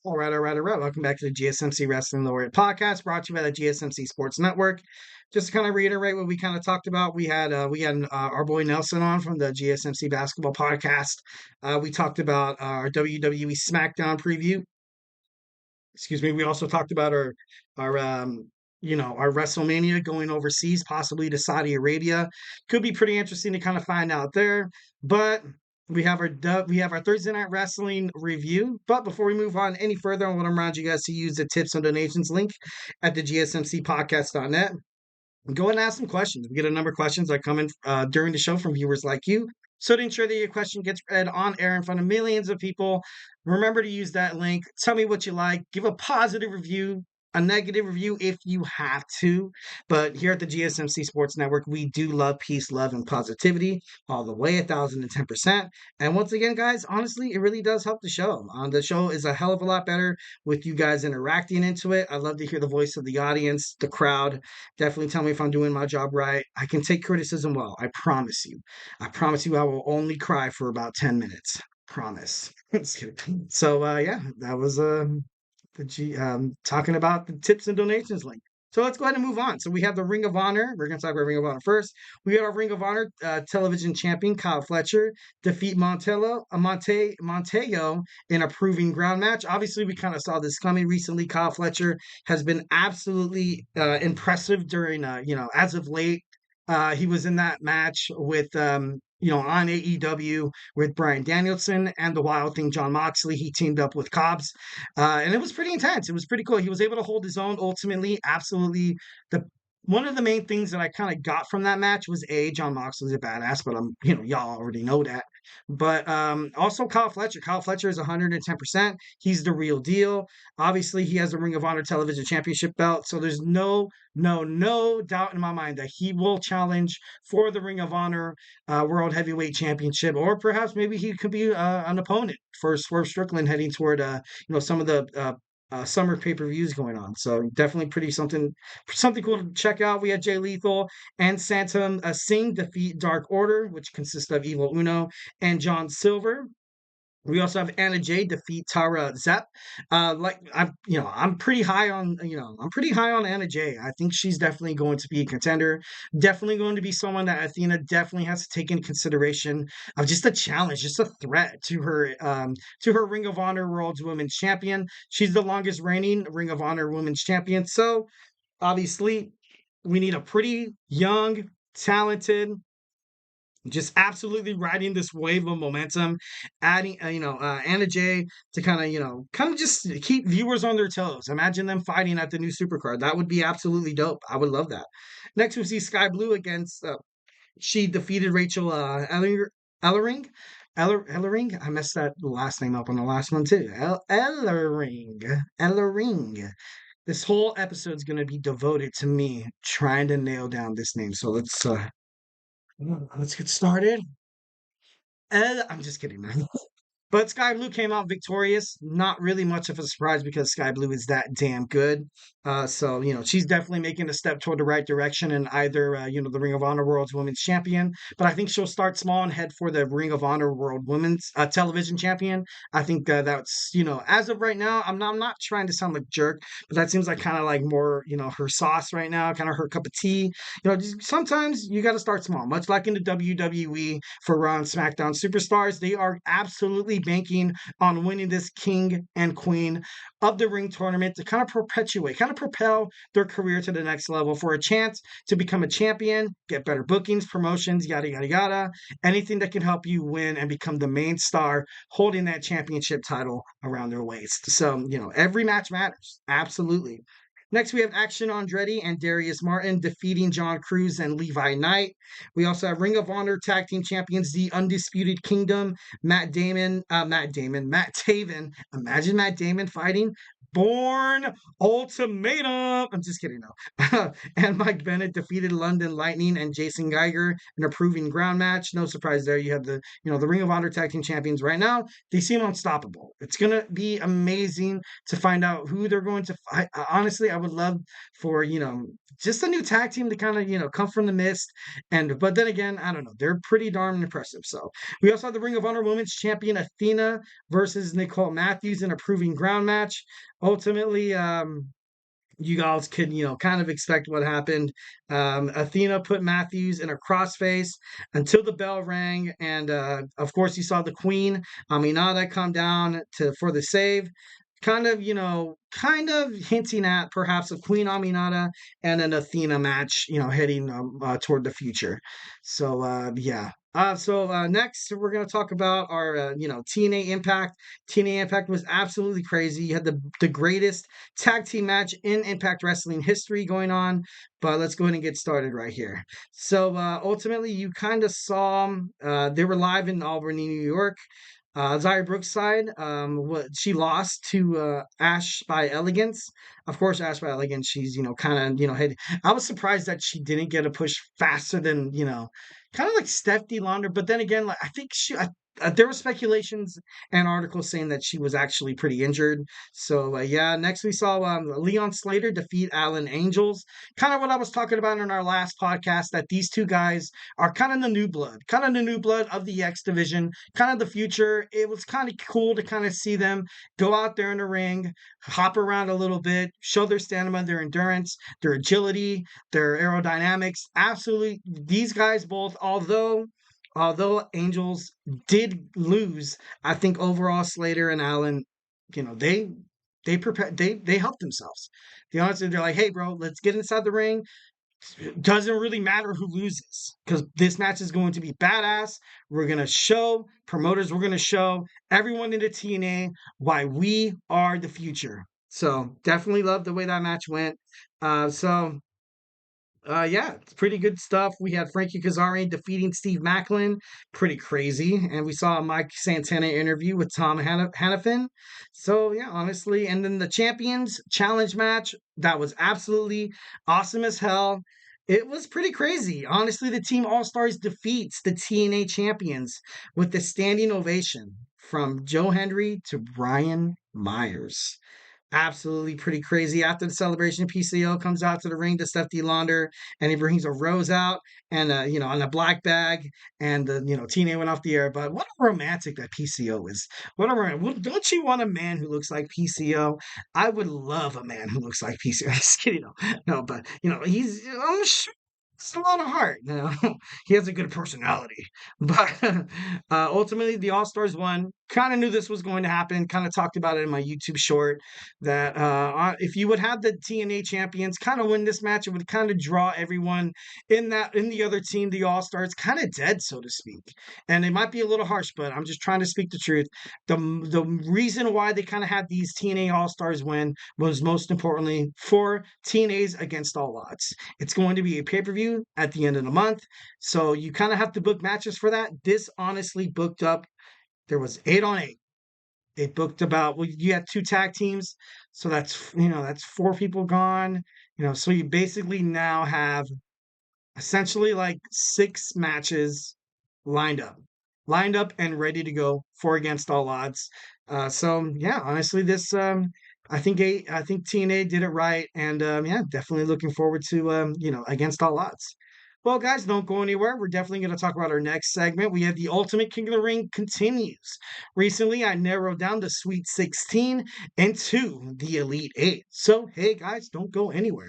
All right. Welcome back to the GSMC Wrestling Laureate Podcast, brought to you by the GSMC Sports Network. Just to kind of reiterate what we kind of talked about, we had our boy Nelson on from the GSMC Basketball Podcast. We talked about our WWE SmackDown preview. Excuse me. We also talked about our WrestleMania going overseas, possibly to Saudi Arabia. Could be pretty interesting to kind of find out there. But we have our Thursday night wrestling review. But before we move on any further, I want to remind you guys to use the tips and donations link at the GSMCpodcast.net. Go ahead and ask some questions. We get a number of questions that come in during the show from viewers like you. So to ensure that your question gets read on air in front of millions of people, remember to use that link. Tell me what you like. Give a positive review, a negative review if you have to. But here at the GSMC Sports Network, we do love peace, love, and positivity all the way 1,010%. And once again, guys, honestly, it really does help the show. The show is a hell of a lot better with you guys interacting into it. I love to hear the voice of the audience, the crowd. Definitely tell me if I'm doing my job right. I can take criticism well. I promise you. I promise you I will only cry for about 10 minutes. Promise. Just kidding. So, yeah, that was talking about the tips and donations link. So let's go ahead and move on. So we have the Ring of Honor. We're going to talk about Ring of Honor first. We got our Ring of Honor television champion, Kyle Fletcher, defeat Montego in a proving ground match. Obviously, we kind of saw this coming recently. Kyle Fletcher has been absolutely impressive during, as of late. He was in that match with on AEW with Bryan Danielson and the Wild Thing, Jon Moxley. He teamed up with Cobbs, and it was pretty intense. It was pretty cool. He was able to hold his own ultimately. Absolutely. One of the main things that I kind of got from that match was Jon Moxley's a badass, but y'all already know that. But also Kyle Fletcher. Kyle Fletcher is 110%. He's the real deal. Obviously, he has the Ring of Honor Television Championship belt, so there's no doubt in my mind that he will challenge for the Ring of Honor World Heavyweight Championship, or perhaps maybe he could be an opponent for Swerve Strickland heading toward some of the summer pay-per-views going on. So definitely something cool to check out. We had Jay Lethal and Santam Singh defeat Dark Order, which consists of Evil Uno and John Silver. We also have Anna Jay defeat Tara Zepp. I'm pretty high on Anna Jay. I think she's definitely going to be a contender. Definitely going to be someone that Athena definitely has to take into consideration of just a challenge, just a threat to her Ring of Honor World's Women's Champion. She's the longest reigning Ring of Honor Women's Champion. So obviously, we need a pretty young, talented, just absolutely riding this wave of momentum, adding Anna Jay to kind of just keep viewers on their toes. Imagine them fighting at the new Supercard. That would be absolutely dope. I would love that. Next we see Sky Blue against she defeated Rachel Ellering. Ellering. I messed that last name up on the last one too. Ellering. This whole episode is going to be devoted to me trying to nail down this name. So let's get started. I'm just kidding, man. But Sky Blue came out victorious. Not really much of a surprise because Sky Blue is that damn good. So she's definitely making a step toward the right direction in either, the Ring of Honor World's Women's Champion. But I think she'll start small and head for the Ring of Honor World Women's Television Champion. I think that's, as of right now, I'm not trying to sound like a jerk, but that seems like kind of like more, her sauce right now, kind of her cup of tea. Sometimes you got to start small, much like in the WWE for Raw and SmackDown Superstars. They are absolutely banking on winning this king and queen of the ring tournament to kind of propel their career to the next level for a chance to become a champion, get better bookings, promotions, yada, yada, yada. Anything that can help you win and become the main star holding that championship title around their waist. So, every match matters. Absolutely. Next, we have Action Andretti and Darius Martin defeating John Cruz and Levi Knight. We also have Ring of Honor Tag Team Champions, The Undisputed Kingdom, Matt Taven. Imagine Matt Damon fighting Born Ultimatum. I'm just kidding, no. And Mike Bennett defeated London Lightning and Jason Geiger in a proving ground match. No surprise there. You have the Ring of Honor Tag Team Champions right now. They seem unstoppable. It's going to be amazing to find out who they're going to fight. Honestly, I would love for just a new tag team to kind of, come from the mist. But then again, I don't know. They're pretty darn impressive. So we also have the Ring of Honor Women's Champion Athena versus Nicole Matthews in a proving ground match. Ultimately, you guys could, kind of expect what happened. Athena put Matthews in a crossface until the bell rang, and of course, you saw the Queen Aminata come down for the save. Kind of hinting at perhaps a Queen Aminata and an Athena match, heading toward the future. So yeah. So next we're gonna talk about our TNA Impact. TNA Impact was absolutely crazy. You had the greatest tag team match in Impact Wrestling history going on. But let's go ahead and get started right here. So ultimately, you kind of saw they were live in Albany, New York. Zaya Brookside, she lost to Ash by Elegance. Of course, Ash by Elegance, she's, kind of, I was surprised that she didn't get a push faster than, kind of like Stephanie Launder. But then again, like, I think there were speculations and articles saying that she was actually pretty injured. So, yeah, next we saw Leon Slater defeat Alan Angels. Kind of what I was talking about in our last podcast, that these two guys are kind of the new blood of the X division, kind of the future. It was kind of cool to kind of see them go out there in the ring, hop around a little bit, show their stamina, their endurance, their agility, their aerodynamics. Absolutely, these guys both, although Angels did lose, I think overall Slater and Allen, they prepare they helped themselves. They're like, hey bro, let's get inside the ring. Doesn't really matter who loses, because this match is going to be badass. We're going to show promoters, we're going to show everyone in the TNA why we are the future. So definitely love the way that match went. Yeah, it's pretty good stuff. We had Frankie Kazarian defeating Steve Macklin. Pretty crazy. And we saw a Mike Santana interview with Tom Hannafin. So, yeah, honestly. And then the Champions Challenge match, that was absolutely awesome as hell. It was pretty crazy. Honestly, the Team All-Stars defeats the TNA Champions with the standing ovation from Joe Hendry to Brian Myers. Absolutely pretty crazy. After the celebration, PCO comes out to the ring to Stephanie Launder, and he brings a rose out and and a black bag, and TNA went off the air. But what a romantic that PCO is! What a don't you want a man who looks like PCO? I would love a man who looks like PCO. Just kidding, no, but he's I'm sure. It's a lot of heart. He has a good personality. But ultimately, the All Stars won. Kind of knew this was going to happen. Kind of talked about it in my YouTube short, that if you would have the TNA champions kind of win this match, it would kind of draw everyone in the other team, the All Stars, kind of dead, so to speak. And it might be a little harsh, but I'm just trying to speak the truth. The reason why they kind of had these TNA All Stars win was most importantly for TNA's Against All Odds. It's going to be a pay-per-view at the end of the month, so you kind of have to book matches for that. This honestly booked up. There was 8-on-8. It booked about, well, you had two tag teams, so that's four people gone. So you basically now have essentially like six matches lined up, and ready to go for Against All Odds. So yeah, honestly, this I think TNA did it right, and yeah, definitely looking forward to Against All Odds. Well, guys, don't go anywhere. We're definitely going to talk about our next segment. We have the Ultimate King of the Ring continues. Recently, I narrowed down the Sweet 16 into the Elite 8. So, hey, guys, don't go anywhere.